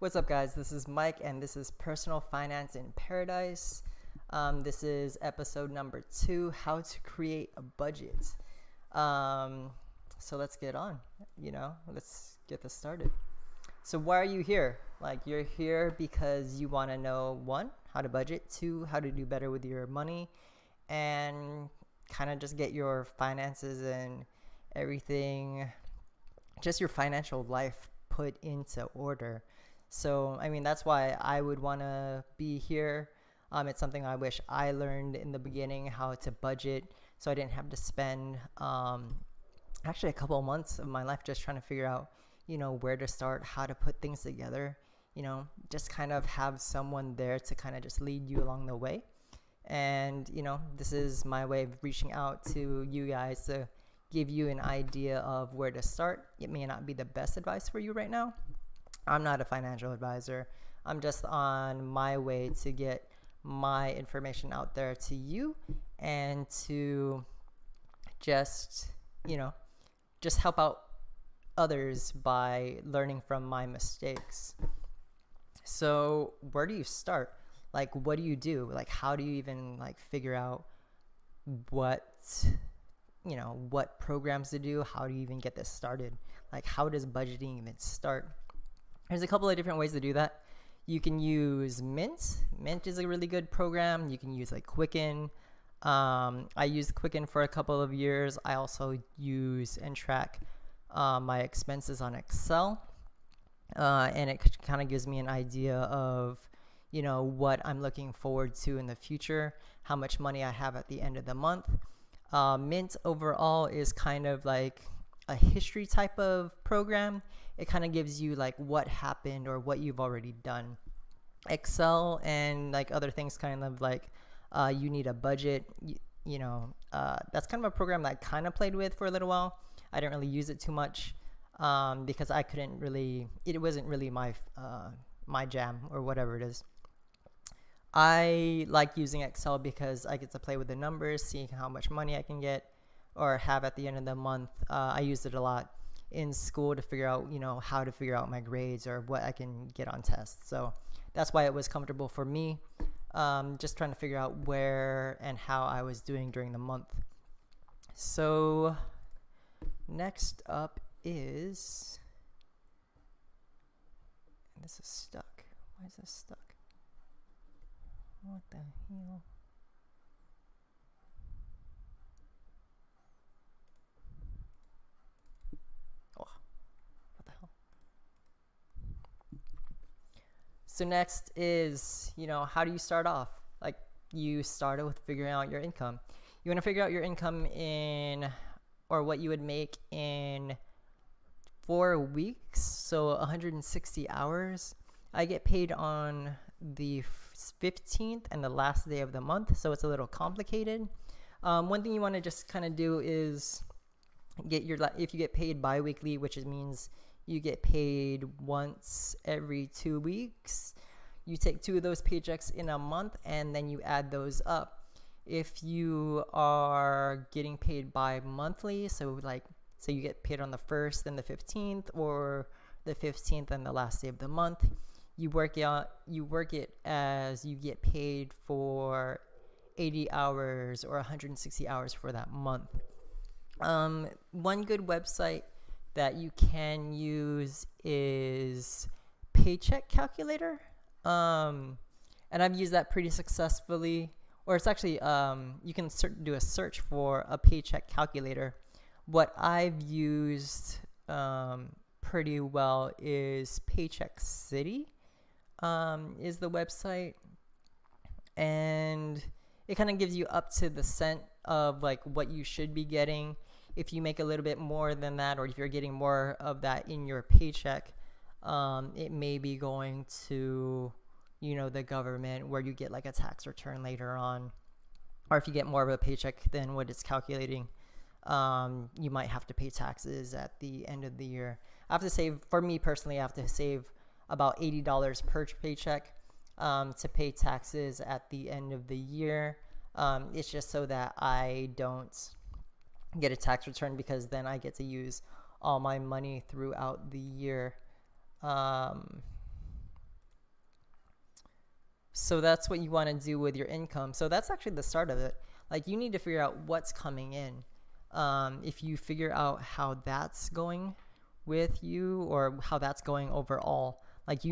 What's up, guys? This is Mike, and this is Personal Finance in Paradise. This is episode number 2, how to create a budget. So let's get on, let's get this started. So why are you here? You're here because you want to know, 1, how to budget, 2, how to do better with your money, and kind of just get your finances and everything, just your financial life put into order. So, that's why I would want to be here. It's something I wish I learned in the beginning, how to budget, so I didn't have to spend actually a couple of months of my life just trying to figure out, where to start, how to put things together, just kind of have someone there to kind of just lead you along the way. And, this is my way of reaching out to you guys to give you an idea of where to start. It may not be the best advice for you right now. I'm not a financial advisor. I'm just on my way to get my information out there to you and to just help out others by learning from my mistakes. So where do you start? What do you do? How do you even figure out what programs to do? How do you even get this started? How does budgeting even start? There's a couple of different ways to do that. You can use Mint. Mint is a really good program. You can use Quicken. I used Quicken for a couple of years. I also use and track my expenses on Excel. And it kind of gives me an idea of, what I'm looking forward to in the future, how much money I have at the end of the month. Mint overall is kind of like a history type of program. It kind of gives you what happened or what you've already done. Excel and other things kind of you need a budget. That's kind of a program that I kind of played with for a little while. I didn't really use it too much because it wasn't really my jam or whatever it is. I like using Excel because I get to play with the numbers, seeing how much money I can get or have at the end of the month. I used it a lot in school to figure out, how to figure out my grades or what I can get on tests. So that's why it was comfortable for me, just trying to figure out where and how I was doing during the month. So next up is, this is stuck. Why is this stuck? What the hell? So next is, how do you start off? You started with figuring out your income. You want to figure out your income or what you would make in 4 weeks, so 160 hours. I get paid on the 15th and the last day of the month, so it's a little complicated. One thing you want to just kind of do is if you get paid bi-weekly, which means you get paid once every 2 weeks. You take 2 of those paychecks in a month and then you add those up. If you are getting paid bi-monthly, so you get paid on the 1st and the 15th, or the 15th and the last day of the month, you work it as you get paid for 80 hours or 160 hours for that month. One good website that you can use is Paycheck Calculator, and I've used that pretty successfully. Or it's actually you can do a search for a paycheck calculator. What I've used pretty well is Paycheck City is the website, and it kind of gives you up to the cent of what you should be getting. If you make a little bit more than that, or if you're getting more of that in your paycheck, it may be going to, the government, where you get a tax return later on. Or if you get more of a paycheck than what it's calculating, you might have to pay taxes at the end of the year. For me personally, I have to save about $80 per paycheck to pay taxes at the end of the year. It's just so that I don't get a tax return, because then I get to use all my money throughout the year. So that's what you want to do with your income. So that's actually the start of it. Like, you need to figure out what's coming in. If you figure out how that's going with you, or how that's going overall, like,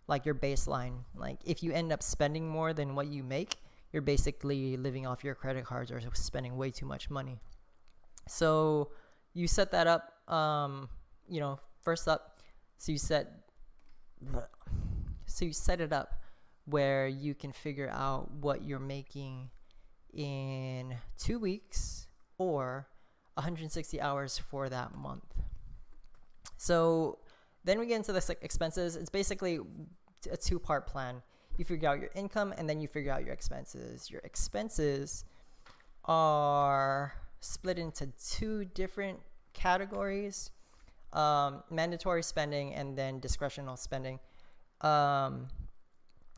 like your baseline. Like, if you end up spending more than what you make, you're basically living off your credit cards or spending way too much money. So you set that up, first up. So you set it up where you can figure out what you're making in 2 weeks or 160 hours for that month. So then we get into the expenses. It's basically a 2-part plan. You figure out your income, and then you figure out your expenses. Your expenses are split into 2 different categories: mandatory spending and then discretional spending.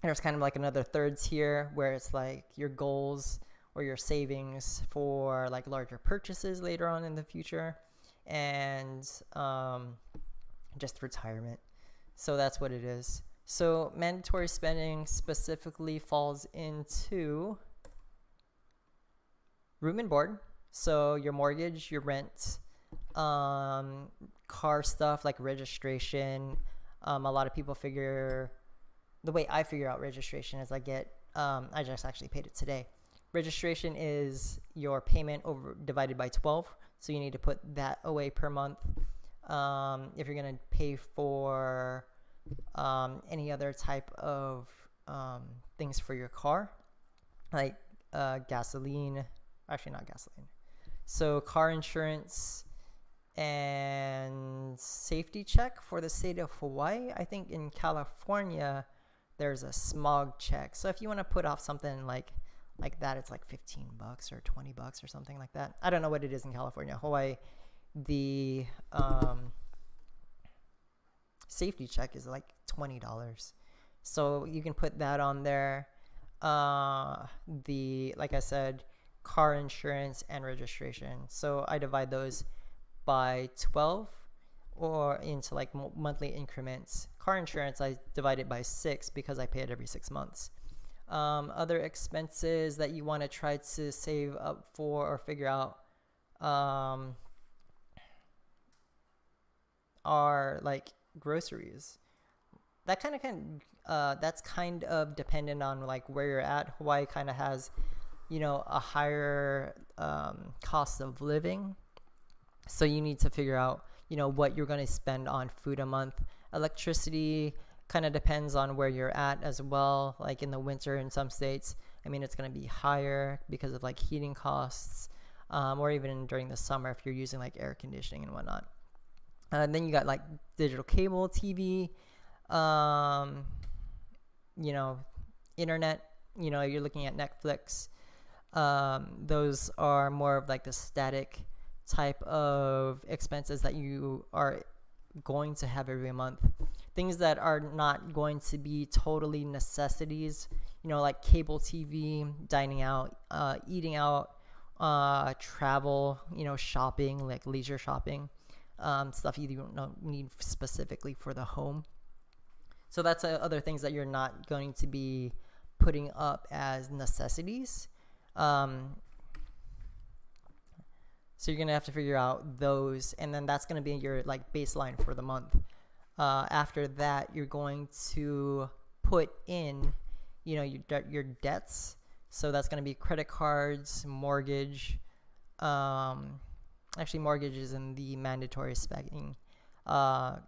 There's kind of like another third tier where it's like your goals or your savings for like larger purchases later on in the future, and just retirement. So that's what it is. So mandatory spending specifically falls into room and board. So your mortgage, your rent, car stuff like registration. A lot of people the way I figure out registration is I just actually paid it today. Registration is your payment divided by 12. So you need to put that away per month. If you're going to pay for any other type of things for your car, like gasoline, actually not gasoline. So car insurance and safety check for the state of Hawaii. I think in California, there's a smog check. So if you want to put off something like that, it's like $15 or $20 or something like that. I don't know what it is in California. Hawaii, the safety check is like $20. So you can put that on there. Like I said, car insurance and registration. So I divide those by 12 or into like monthly increments. Car insurance, I divide it by 6 because I pay it every 6 months. Other expenses that you want to try to save up for or figure out are like groceries. That's kind of dependent on like where you're at. Hawaii kind of has, a higher cost of living. So you need to figure out, what you're going to spend on food a month. Electricity kind of depends on where you're at as well. Like in the winter in some states, it's going to be higher because of like heating costs, or even during the summer if you're using like air conditioning and whatnot. Then you got like digital cable TV, internet, you're looking at Netflix. Those are more of like the static type of expenses that you are going to have every month. Things that are not going to be totally necessities, like cable TV, dining out, eating out, travel, shopping, like leisure shopping, stuff you don't need specifically for the home. So that's other things that you're not going to be putting up as necessities. So you're going to have to figure out those, and then that's going to be your like baseline for the month. After that, you're going to put in, your debts. So that's going to be credit cards, mortgage. Actually, mortgage is in the mandatory spending.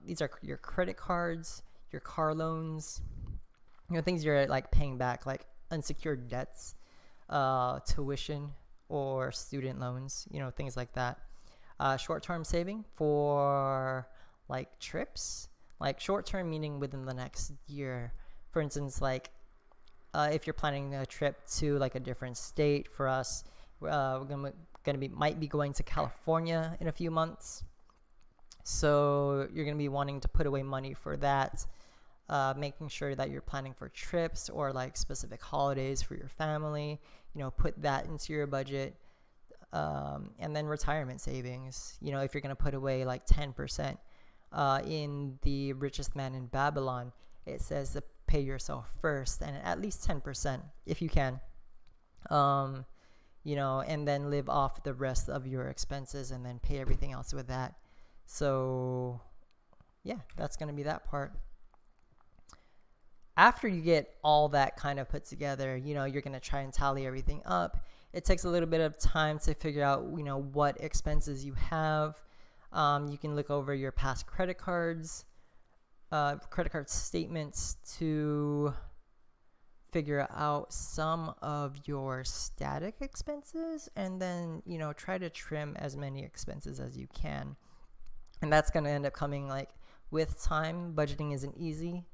These are your credit cards, your car loans, things you're like paying back, like unsecured debts, tuition or student loans, things like that. Short-term saving for like trips, like short-term meaning within the next year. For instance, like if you're planning a trip to like a different state, for us, we're might be going to California in a few months. So you're gonna be wanting to put away money for that, making sure that you're planning for trips or like specific holidays for your family. Put that into your budget. And then retirement savings. If you're gonna put away like 10%, in The Richest Man in Babylon, it says the pay yourself first, and at least 10% if you can. And then live off the rest of your expenses and then pay everything else with that. So yeah, that's going to be that part. After you get all that kind of put together, you're going to try and tally everything up. It takes a little bit of time to figure out, what expenses you have. You can look over your past credit card statements to figure out some of your static expenses, and then, try to trim as many expenses as you can. And that's going to end up coming with time. Budgeting isn't easy.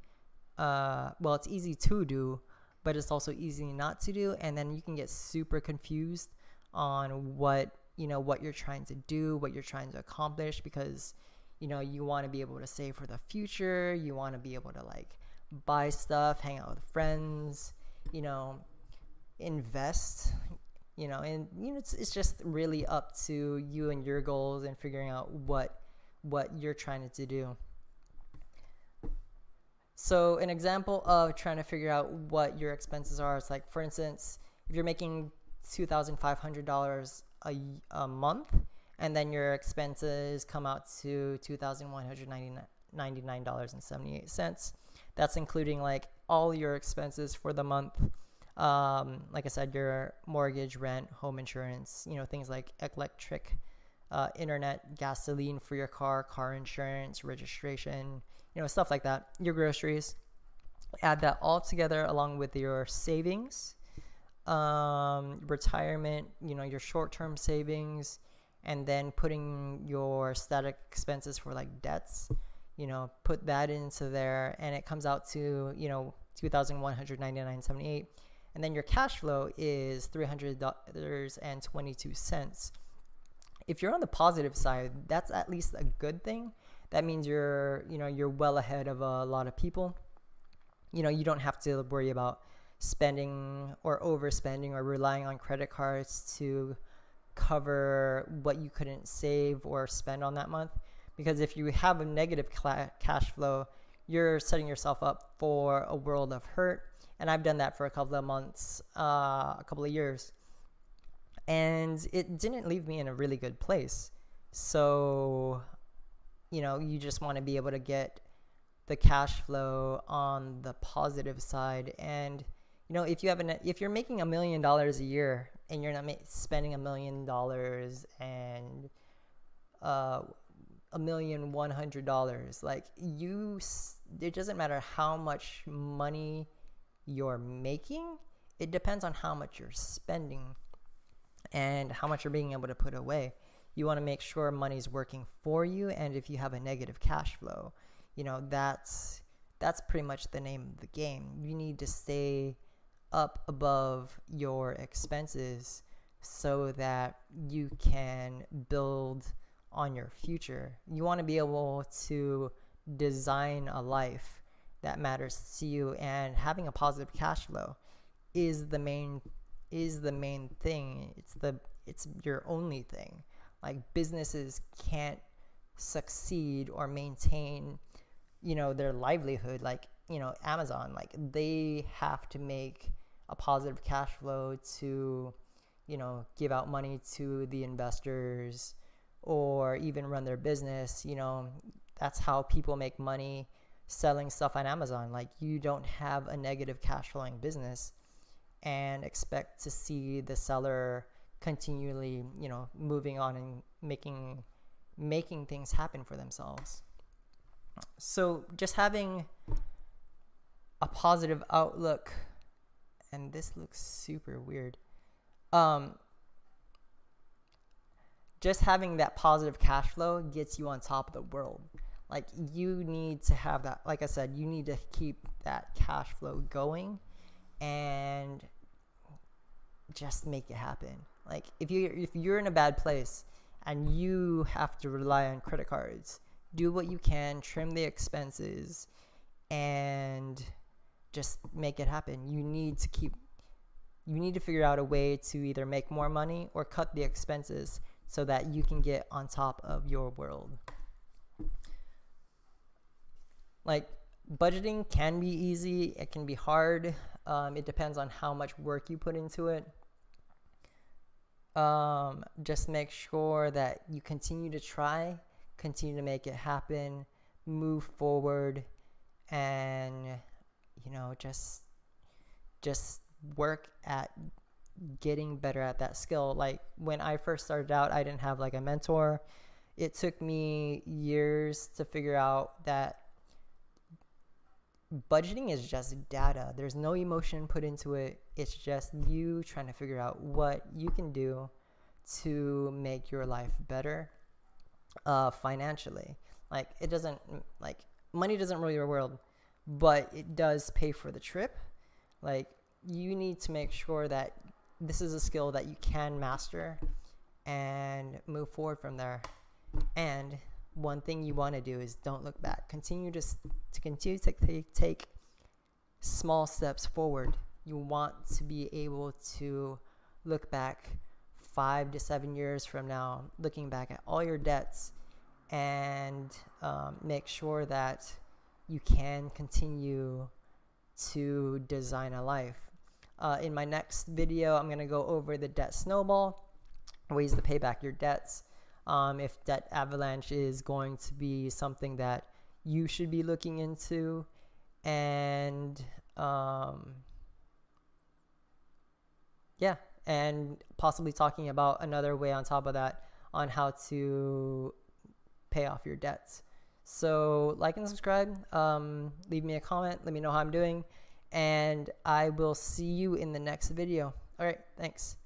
It's easy to do, but it's also easy not to do. And then you can get super confused on what you're trying to do, what you're trying to accomplish, because, you want to be able to save for the future. You want to be able to buy stuff, hang out with friends, invest, and it's just really up to you and your goals and figuring out what you're trying to do. So an example of trying to figure out what your expenses are is for instance, if you're making $2,500 a month, and then your expenses come out to $2,199.78. That's including all your expenses for the month. Like I said, your mortgage, rent, home insurance, things like electric, internet, gasoline for your car insurance, registration, stuff like that. Your groceries. Add that all together along with your savings, retirement, your short-term savings, and then putting your static expenses for debts, put that into there, and it comes out to, $2,199.78. And then your cash flow is $300.22. If you're on the positive side, that's at least a good thing. That means you're well ahead of a lot of people. You don't have to worry about spending or overspending or relying on credit cards to cover what you couldn't save or spend on that month. Because if you have a negative cash flow, you're setting yourself up for a world of hurt. And I've done that for a couple of months, a couple of years. And it didn't leave me in a really good place. So, you just want to be able to get the cash flow on the positive side. And, if you're making $1 million a year and you're not spending $1 million and $1,100,000, it doesn't matter how much money you're making. It depends on how much you're spending and how much you're being able to put away. You want to make sure money's working for you, and if you have a negative cash flow, that's pretty much the name of the game. You need to stay up above your expenses so that you can build on your future. You want to be able to design a life that matters to you, and having a positive cash flow is the main thing. It's your only thing. Businesses can't succeed or maintain their livelihood Amazon. They have to make a positive cash flow to give out money to the investors or even run their business. That's how people make money selling stuff on Amazon. You don't have a negative cash flowing business and expect to see the seller continually moving on and making things happen for themselves. So just having a positive outlook, and this looks super weird, just having that positive cash flow gets you on top of the world. You need to have that. Like I said, you need to keep that cash flow going and just make it happen. If you're in a bad place and you have to rely on credit cards, do what you can, trim the expenses, and just make it happen. You need to figure out a way to either make more money or cut the expenses so that you can get on top of your world. Budgeting can be easy, it can be hard. It depends on how much work you put into it. Just make sure that you continue to try, continue to make it happen, move forward, and just work at getting better at that skill. Like when I first started out, I didn't have like a mentor. It took me years to figure out that budgeting is just data. There's no emotion put into it. It's just you trying to figure out what you can do to make your life better financially. Like it doesn't, like money doesn't rule your world, but it does pay for the trip. Like you need to make sure that this is a skill that you can master and move forward from there. And one thing you want to do is don't look back. Continue to take small steps forward. You want to be able to look back 5 to 7 years from now, looking back at all your debts, and make sure that you can continue to design a life. In my next video, I'm going to go over the debt snowball, ways to pay back your debts. If debt avalanche is going to be something that you should be looking into, and and possibly talking about another way on top of that on how to pay off your debts. So like and subscribe, leave me a comment, let me know how I'm doing, and I will see you in the next video. All right, thanks.